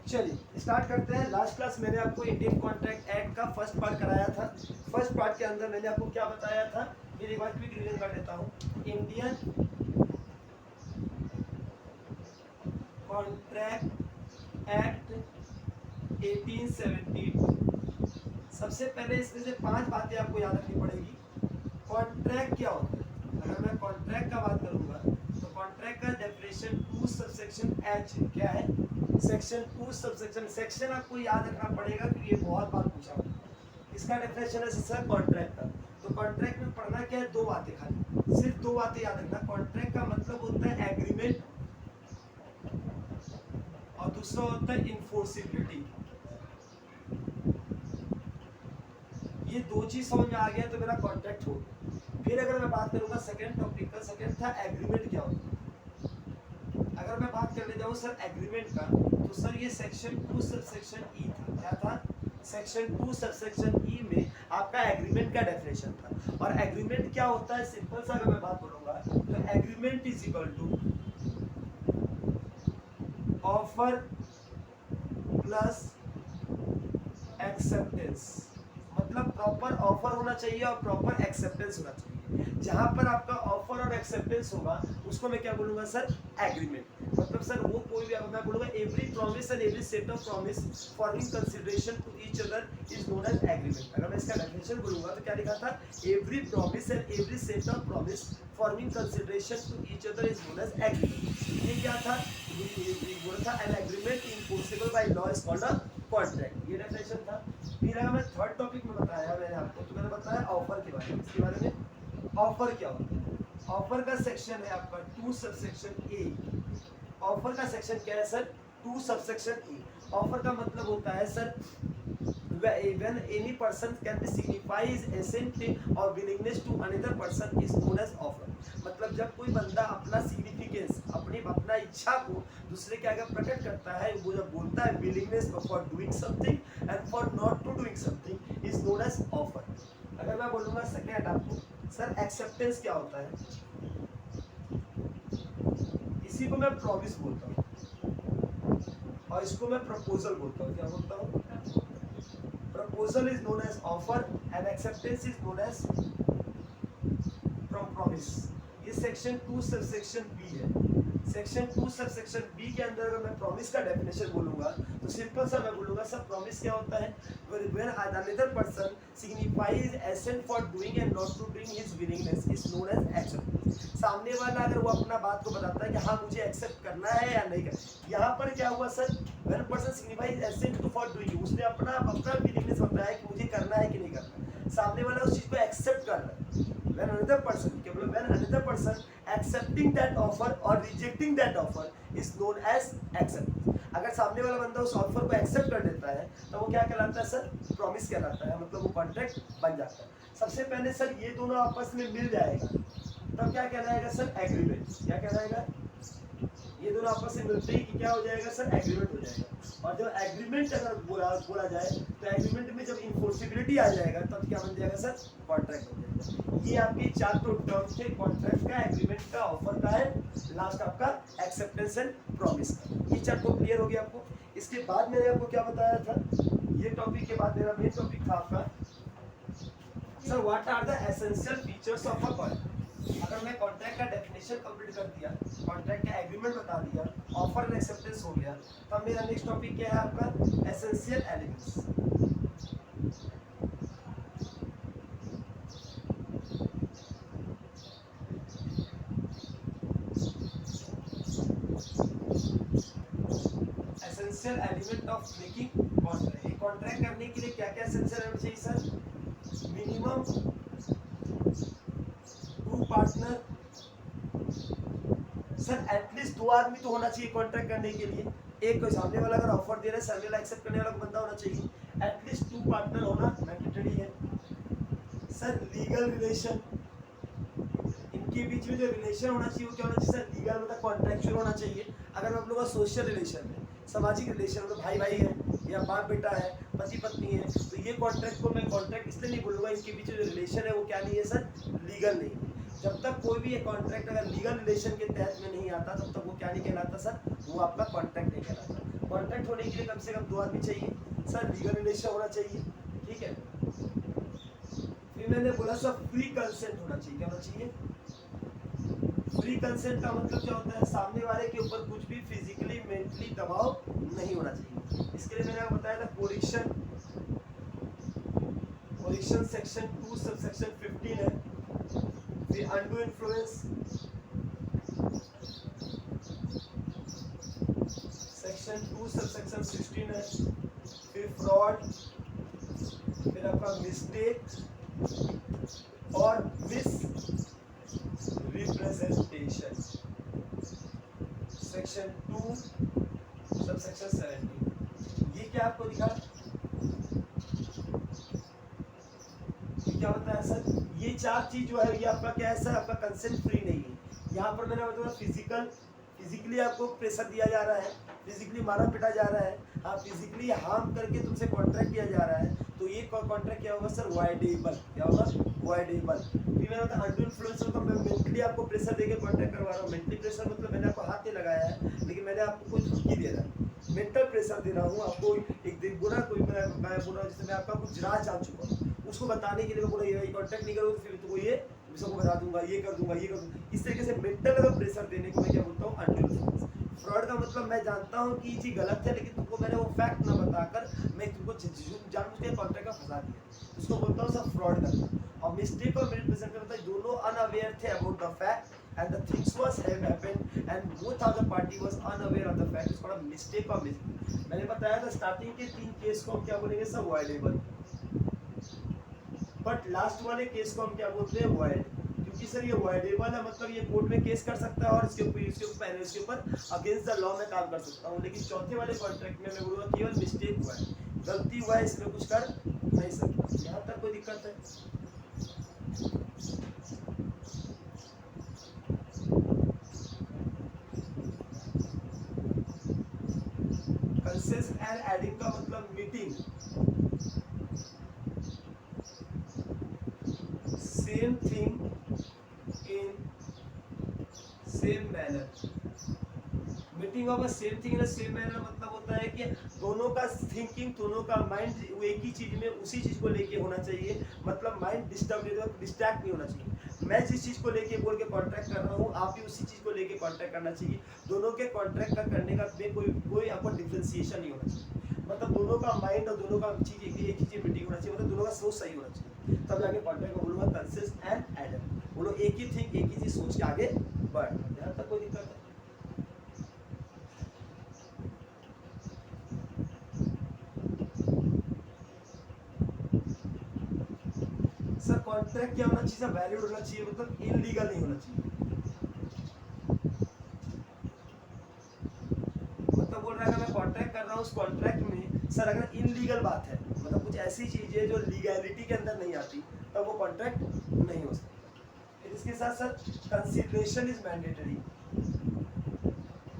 चलिए स्टार्ट करते हैं। लास्ट क्लास मैंने आपको इंडियन कॉन्ट्रैक्ट एक्ट का फर्स्ट पार्ट कराया था। फर्स्ट पार्ट के अंदर मैंने आपको क्या बताया था, फिर एक बार क्विक रिवीजन कर लेता हूँ। Indian contract act 1872। सबसे पहले इसमें से 5 बातें आपको याद रखनी पड़ेगी। कॉन्ट्रैक्ट क्या होता है? अगर मैं कॉन्ट्रैक्ट का बात करूंगा तो कॉन्ट्रैक्ट का डेफिनेशन 2 सबसेक्शन एच क्या है? Section 2 subsection. सेक्शन आपको याद रखना पड़ेगा क्योंकि ये बहुत बार पूछा होता है। इसका डेफिनेशन है सर कॉन्ट्रैक्ट का। तो कॉन्ट्रैक्ट में पढ़ना क्या है? 2 बातें खाली, सिर्फ 2 बातें याद रखना। कॉन्ट्रैक्ट का मतलब होता है एग्रीमेंट और दूसरा होता है इन्फोर्सिबिलिटी। ये 2 चीज समझ में आ गया तो मेरा कॉन्ट्रैक्ट हो गया। फिर अगर मैं बात करूंगा सेकंड टॉपिक का, सेकंड था एग्रीमेंट क्या होता है। अगर मैं बात करने जाऊँ सर एग्रीमेंट का, तो सर ये सेक्शन 2 सबसेक्शन ई था। क्या था? सेक्शन 2 सबसेक्शन ई में आपका एग्रीमेंट का डेफिनेशन था। और एग्रीमेंट क्या होता है? सिंपल सा अगर मैं बात करूंगा तो agreement is equal to offer plus acceptance. मतलब प्रॉपर ऑफर होना चाहिए और प्रॉपर एक्सेप्टेंस होना चाहिए। जहां पर आपका ऑफर और एक्सेप्टेंस होगा उसको मैं क्या बोलूंगा सर? एग्रीमेंट। मतलब सर वो कोई भी, अगर मैं बोलूंगा every promise and every set of promise forming consideration to each other is known as agreement. अगर मैं इसका डेफिनेशन बोलूंगा तो क्या लिखा था? Every promise and every set of promise forming consideration to each other is known as agreement. ये क्या था? ये बोला था an agreement enforceable by law is called a contract. ये डेफिनेशन था। फिर अगर मैं थर्ड टॉपिक में बताया मैंने आपको, तो मैंने बताया ऑफर के बारे में। इसके बारे में ऑफर क्या होता है? ऑफर का सेक्शन है आपका 2 सबसेक्शन ए। ऑफर का सेक्शन क्या है सर? 2 सबसेक्शन ए। ऑफर का मतलब होता है sir when any person can signify his assent or willingness to another person is known as offer। मतलब जब कोई बंदा अपना सिग्निफिकेंस, अपना इच्छा को दूसरे के आगे प्रकट करता है, वो जब बोलता है willingness for doing something and for not to doing something is known as offer. अगर मैं बोलूंगा सेकंड आपको सर एक्सेप्टेंस क्या होता है? इसी को मैं प्रॉमिस बोलता हूँ और इसको मैं प्रपोजल बोलता हूँ। क्या बोलता हूँ? Proposal is known as offer and acceptance is known as promise. ये सेक्शन 2 सबसेक्शन बी है। सेक्शन 2 सबसेक्शन बी के अंदर अगर मैं प्रॉमिस का डेफिनेशन बोलूंगा तो सिंपल सा मैं बोलूंगा सर प्रॉमिस क्या होता है? when another person signifies assent for doing and not to doing his willingness is known as acceptance। सामने वाला अगर वो अपना बात को बताता है कि हाँ मुझे एक्सेप्ट करना है या नहीं करना। यहाँ पर क्या हुआ sir? when person signifies assent to for doing, उसने अपना willingness बताया कि मुझे करना है कि नहीं करना। सामने वाला उस चीज को एक्सेप्ट कर रहा है। when another person accepting that offer or rejecting that offer is known as acceptance। अगर सामने वाला बंदा उस ऑफर को एक्सेप्ट कर देता है तो वो क्या कहलाता है सर? प्रॉमिस कहलाता है। मतलब वो कॉन्ट्रैक्ट बन जाता है। सबसे पहले सर ये दोनों आपस में मिल जाएगा तब क्या कहलाएगा सर? एग्रीमेंट। क्या कहलाएगा? ये दोनों आपस में मिलते ही क्या हो जाएगा सर? एग्रीमेंट हो जाएगा। और जब एग्रीमेंट अगर बोला जाए तो एग्रीमेंट में जब इन्फोर्सिबिलिटी आ जाएगा तब क्या बन जाएगा सर? कॉन्ट्रैक्ट हो जाएगा। ये आपकी 4 टर्म्स थे, कॉन्ट्रैक्ट का, एग्रीमेंट का, ऑफर का है, लास्ट आपका एक्सेप्टेंस एंड प्रॉमिस का। ये 4 तो क्लियर हो गया आपको। इसके बाद मैंने आपको क्या बताया था? ये टॉपिक के बाद मेरा मेन टॉपिक था आपका sir what are the essential features of a contract. अगर मैं कॉन्ट्रैक्ट का डेफिनेशन कंप्लीट कर दिया, कॉन्ट्रैक्ट का एग्रीमेंट बता दिया, ऑफर एंड एक्सेप्टेंस हो गया, तब मेरा नेक्स्ट टॉपिक क्या है आपका? Essential elements. Essential element of making contract. एक कॉन्ट्रैक्ट करने के लिए क्या क्या एसेंशियल एलिमेंट चाहिए sir? Minimum 2 partner. Sir at least 2 आदमी तो होना चाहिए कॉन्ट्रैक्ट करने के लिए। एक कोई सामने वाला अगर ऑफर दे रहा है, सामने वाला एक्सेप्ट करने वाला बंदा होना चाहिए। एटलीस्ट 2 पार्टनर होना मैंडेटरी है। सर लीगल रिलेशन, इनके बीच में जो रिलेशन होना चाहिए वो क्या होना चाहिए सर? लीगल मतलब कॉन्ट्रैक्चुअल होना चाहिए। अगर हम लोग का सोशल रिलेशन है, सामाजिक रिलेशन, मतलब भाई भाई है या बाप बेटा है, पति पत्नी है, तो ये कॉन्ट्रैक्ट को मैं कॉन्ट्रैक्ट इसलिए नहीं बोलूंगा, इनके बीच जो रिलेशन है वो क्या नहीं है सर? लीगल नहीं। जब तक कोई भी कॉन्ट्रैक्ट अगर लीगल रिलेशन के तहत में नहीं आता तब तक वो क्या नहीं कहलाता सर, वो आपका कॉन्ट्रैक्ट नहीं कहलाता। कॉन्ट्रैक्ट होने के लिए कम से कम 2 आदमी चाहिए सर, लीगल रिलेशन होना चाहिए, ठीक है। फिर मैंने बोला सर फ्री कंसेंट होना चाहिए, क्या होना चाहिए? फ्री कंसेंट का मतलब क्या होता है? सामने वाले के ऊपर कुछ भी फिजिकली मेंटली दबाव नहीं होना चाहिए। इसके लिए मैंने आपको बताया था कोरिक्शन सेक्शन 2 सबसेक्शन 15 है। फिर अनडू इन्फ्लुएंस सेक्शन 2 सबसेक्शन 16 है। फिर फ्रॉड, फिर आपका मिस्टेक और मिस रिप्रेजेंटेशन सेक्शन 2 सबसेक्शन 17। ये क्या आपको दिखा, क्या होता है सर? ये 4 चीज जो है ये आपका क्या है सर, आपका कंसेंट फ्री नहीं है। यहाँ पर मैंने बताया फिजिकली आपको प्रेशर दिया जा रहा है, फिजिकली मारा पिटा जा रहा है, हाँ फिजिकली हार्म करके तुमसे कॉन्ट्रैक्ट किया जा रहा है, तो ये कॉन्ट्रैक्ट क्या होगा सर? वॉइडेबल। क्या होगा? वॉइडेबल। फिर मैंने बताया अंडर इन्फ्लुएंस तो मैं मेंटली आपको प्रेशर देके कॉन्ट्रैक्ट करवा रहा हूँ। मेंटली प्रेशर मतलब मैंने आपको हाथ नहीं लगाया है, लेकिन मैंने आपको कोई धमकी दे रहा है, मेंटल प्रेशर दे रहा हूँ आपको। एक दिन बुरा कोई मैं बोल रहा हूँ जिससे मैं आपका कुछ राज जान चुका हूँ, उसको बताने के लिए मैं बोला ये कॉन्टैक्ट नहीं करोगे फिर तुमको ये सबको बता दूंगा, ये कर दूंगा, ये कर दूंगा। इस तरीके से मेंटल अगर प्रेशर देने को मैं क्या बोलता हूँ? Under influence. फ्रॉड का मतलब मैं जानता हूँ कि ये चीज गलत है, लेकिन तुमको मैंने वो फैक्ट ना बताकर मैं तुमको जानबूझ के कॉन्ट्रैक्ट का फंसा दिया, उसको बोलता हूँ सब फ्रॉड करना। और मिस्टेक और मिसरिप्रेजेंट का मतलब दोनों अनअवेयर थे about the fact and the things was have happened and both of the party was unaware of the fact. इसको बड़ा मिस्टेक और मैंने बताया था स्टार्टिंग के 3 केस को हम क्या बोलेंगे सर? वॉइडेबल। बट लास्ट वाले केस को हम क्या बोलते हैं? वॉइड। क्योंकि सर ये वॉइडेबल है मतलब ये कोर्ट में केस कर सकता है और इसके ऊपर अगेंस्ट द लॉ में काम कर सकता हूँ। लेकिन चौथे वाले कॉन्ट्रैक्ट में मैं बोलूँगा केवल मिस्टेक हुआ है, गलती हुआ है, इसमें कुछ कर नहीं सकता। यहाँ तक कोई दिक्कत है? कंसेंट एंड एडिंग का मतलब meeting, same thing in same manner. Meeting of same thing in same manner मतलब होता है कि दोनों का थिंकिंग, दोनों का माइंड एक ही चीज में उसी चीज को लेके होना चाहिए। मतलब माइंड डिस्ट्रैक्ट नहीं होना चाहिए। मैं जिस चीज को लेके बोल के कॉन्ट्रैक्ट कर रहा हूँ आप भी उसी चीज को लेके कॉन्ट्रैक्ट करना चाहिए। दोनों के कॉन्ट्रैक्ट का करने का कोई आपको डिफरेंशिएशन नहीं होना चाहिए। मतलब दोनों का माइंड और दोनों का चीज एक ही चीज मीटिंग होना चाहिए, मतलब दोनों का सोच सही होना चाहिए, तब जाके कॉन्ट्रैक्ट में बोलूंगा कंसेंट एंड एडम। वो लोग एक ही थिंग एक ही चीज सोच के आगे बढ़। यहाँ तक कोई दिक्कत है? सर कॉन्ट्रैक्ट क्या होना चाहिए? वैलिड होना चाहिए, मतलब इलीगल नहीं होना चाहिए। मतलब बोल रहा है मैं कॉन्ट्रैक्ट कर रहा हूँ, उस कॉन्ट्रैक्ट में सर अगर इलीगल बात है, मतलब कुछ ऐसी चीज है जो लीगैलिटी के अंदर नहीं आती, तब वो कॉन्ट्रैक्ट नहीं हो सकता। फिर इसके साथ साथ कंसीडरेशन इज मैंडेटरी।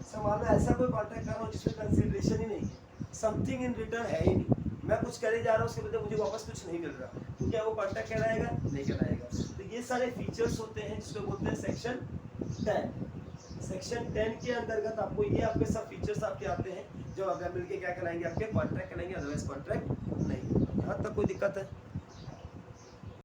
सर मान लो ऐसा कोई कॉन्ट्रैक्ट कर रहा हूँ जिसमें कंसीडरेशन ही नहीं है, समथिंग इन रिटर्न है ही नहीं, मैं कुछ करे जा रहा हूँ उसके बदले मुझे वापस कुछ नहीं मिल रहा, तो क्या वो कॉन्ट्रैक्ट कहलाएगा? नहीं कहलाएगा। तो ये सारे फीचर्स होते हैं जिसको बोलते हैं सेक्शन 10। सेक्शन 10 के अंतर्गत आपको ये आपके सब फीचर्स आपके आते हैं जो अगर मिलके क्या कहलाएंगे? आपके कॉन्ट्रैक्ट कहलाएंगे, अदरवाइज कॉन्ट्रैक्ट नहीं। यहाँ तक कोई दिक्कत है?